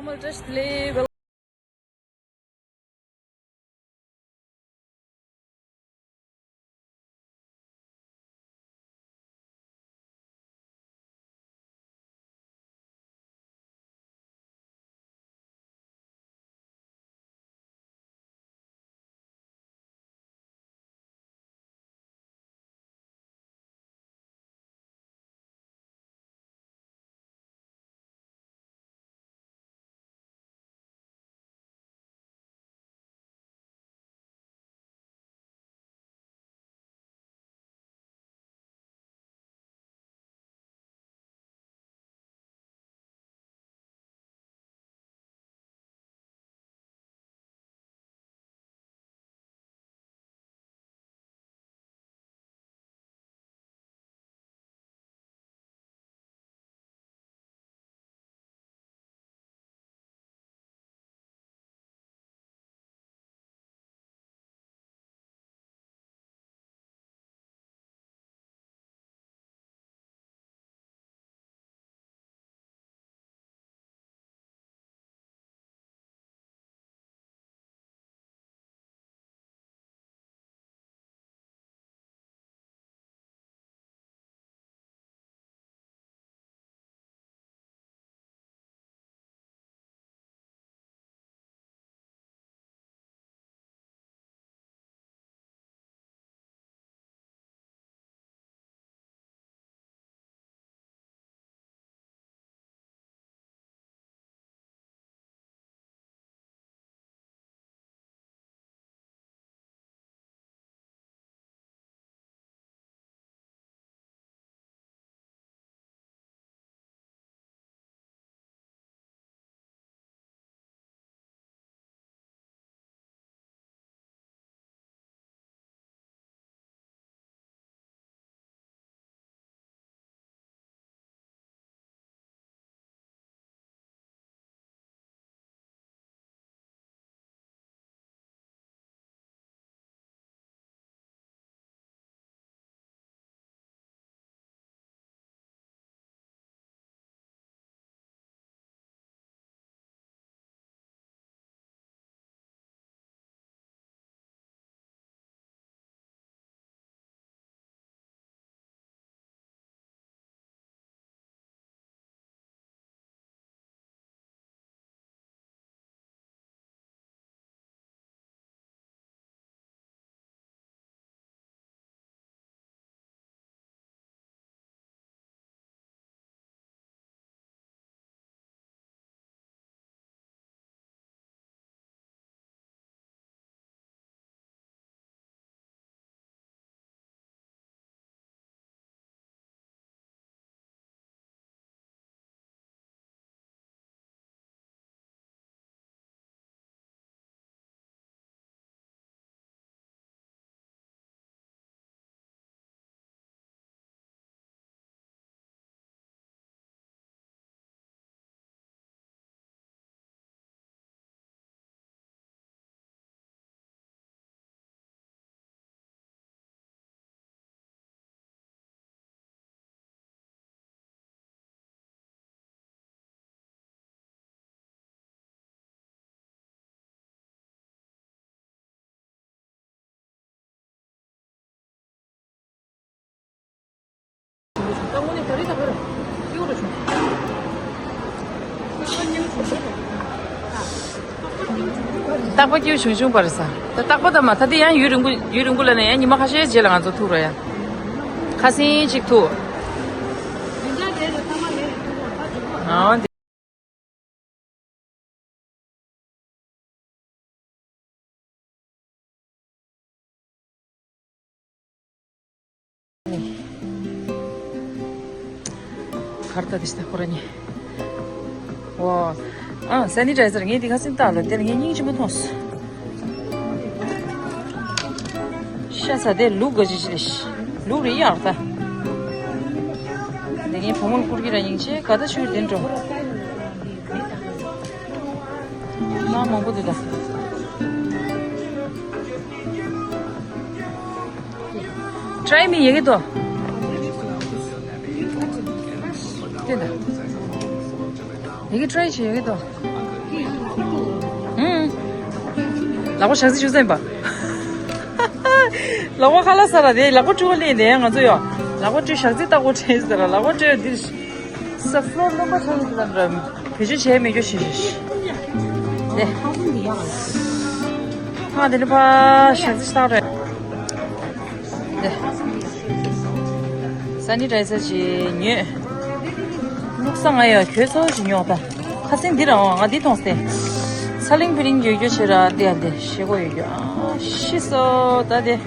Normal just live. 땅콩이 버리다 버려. 이거로 줘. 딱밥 끼우 슝슝 버렸어. 딱보다 막 다들 양 유릉굴라네. 니마 가시 제랑 안 좋더라야. 가시 직투. 아, karta dista korani. Wow. Sanitizer ngi di kasin talo, tel ngi ngi chimu tos. Shasa de lu gajijilish. Lu ri yarta. Dengi pomol kurgira ngi chi kada shur dentro. Na mongo duda. Try me yegi do. 된다. 이게 트라이치 여기도 라고 샹지 주세요 봐. 라고 칼라사라 돼. 라고 주얼리 내 가지고요. 라고 주 샹지 따고 체스라. 라고 주 사플로 넘버 찾는다. 그지 제메 주시. 네. 하나 되는 봐. 샹지 따래. 네. 산이라이저지 니 묵상하여 괴서 중요하다. 학생들은 어디 동세 살림비린 요요시라 돼안돼 쉬고 요요 쉬서 다데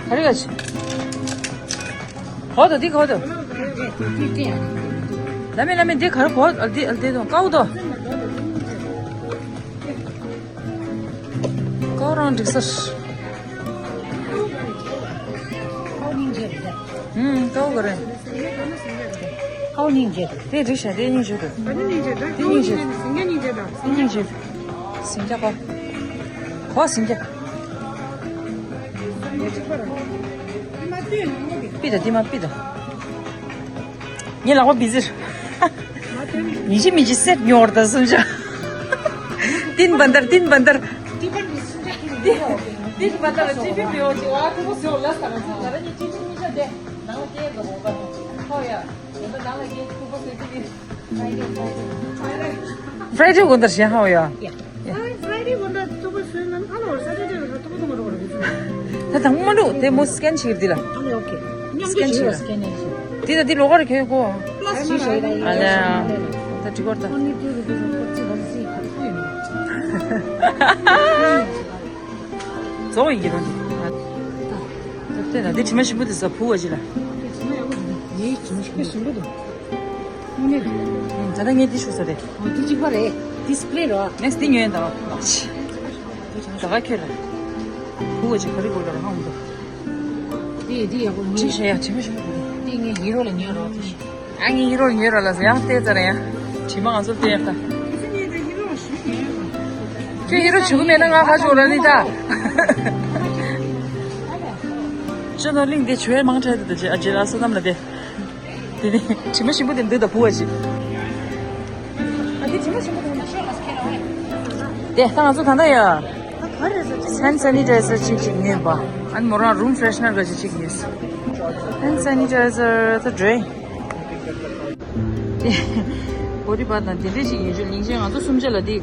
가리가지 거도 니 거도 라면 니 가르 거 알데도 까우도 까우랑 딕서스 까우 그래 닌제. 네, 드셔. 네, 닌제도. 닌제. 신자가. 거 신자. 삐다, 디만 삐다. 얘 라고 비즈. 미지 셋 녀르다 순자. 딘 반달. 딘 반달 집이 묘지. 와, 그거 올랐다. 나라니 집이 돼. 나도 깨가 뭐가. 허야. Friday wonder siya hao Friday wonder to go swim and Saturday to go to the Tamalu, they must scan chip dilla. Okay. Scan chip. Did the lower go? That you got so you don't. Did you mention with the poor? 자당에 디슈서래. 디지벌에 디스플레이로. 넥스트 뉴엔다. 자가케라. 뭐지 그리고 그러는 한도. 디하고 지셔야 재미있어. 디게 1월에 녀로. 아니 1월 녀로라서 야 때잖아요. 지망 안 쓸 때였다. 그 히로 죽으면은 가지고 오라니다. 저는 링데 주에 망쳐야 되지. 아지라서 남는데. 네, 지금 신부들 너도 보아지. 네, 당연히 간다야. 산산이자에서 지금 봐. 아니 뭐라 룸 프레셔너 가지 지금 있어. 산산이자에서 더 드레. 머리 받는 데리지 요즘 인생 아주 숨질러디.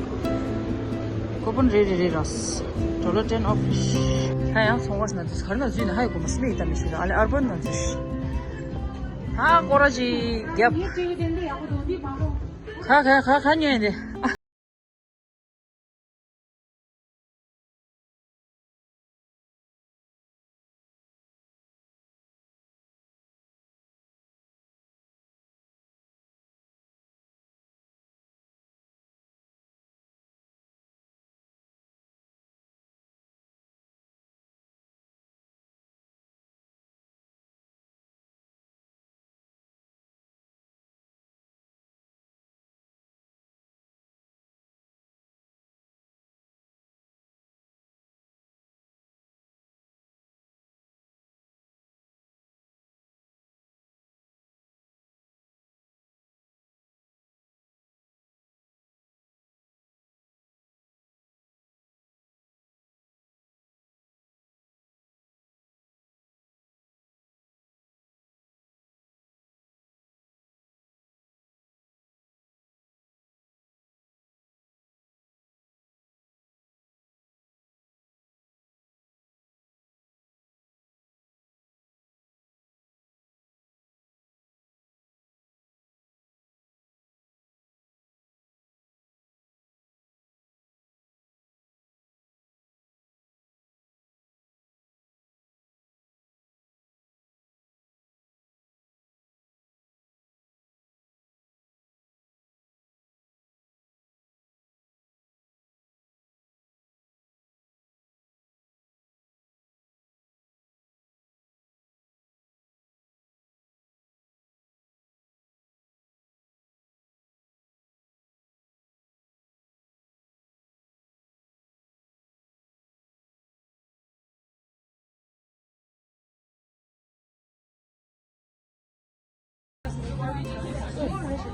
고분 레레레라스. $10 off. 하야 송가스나 가르나 주인 하이고 뭐 스네이 있다면 싫어. 알레 알번나 주시. 아 꼬라지 야 가녀야 돼.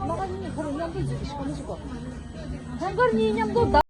나가니 그런 냠도 이제 시간이 주고. 한거니 냠도 나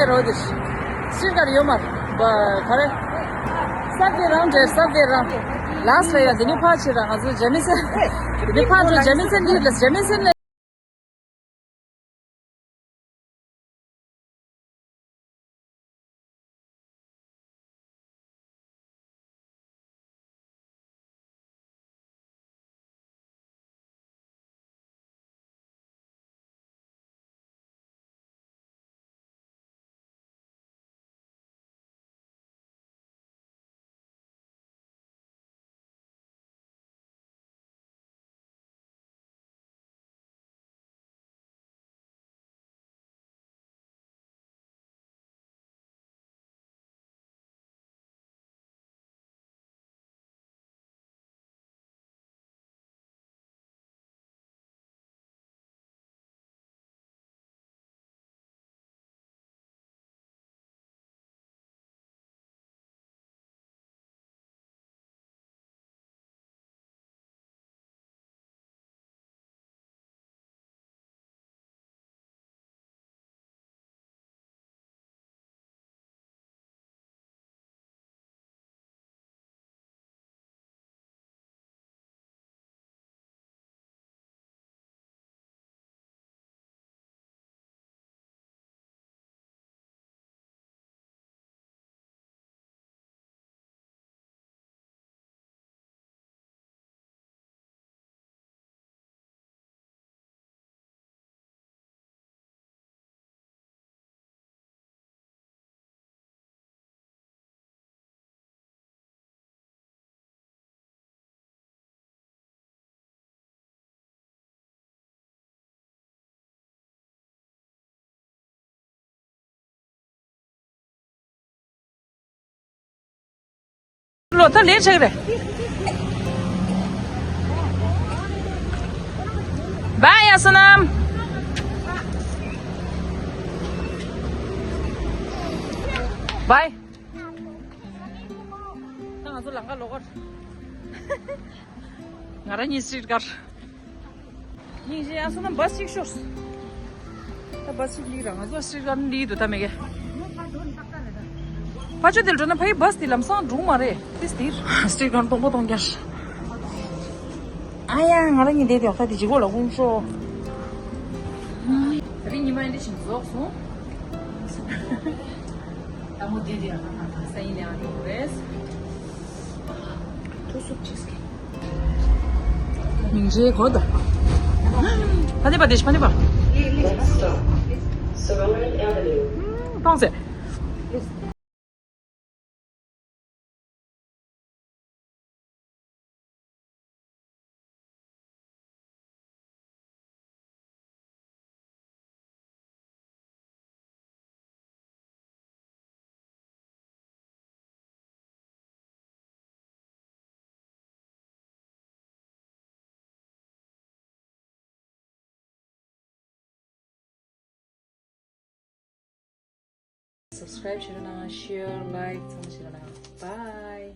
road. Street car yomar. Correct. Subway round. Last way the departure as Jamison. Departure Jamison needless. Jamison. Lota le chegre. Bye Asanam. Bye. Tanga tu langka lokor. Ngara ni street car. Ni je Asanam bus shikshos. Ta bus li ranga tu street car li tu ta mege. Pacho del jona bhai bus dilam sa room are. This tir street car to botong gas. Aya ngara ni de de ta di jigo la gun sho. Tapi ni mai de chin zo so. Amo de de sai ne ani res. To su cheesecake. Minje khoda. Hadi ba desh pani ba. Next stop, Saronan Avenue. Pense. Subscribe, share, like, bye.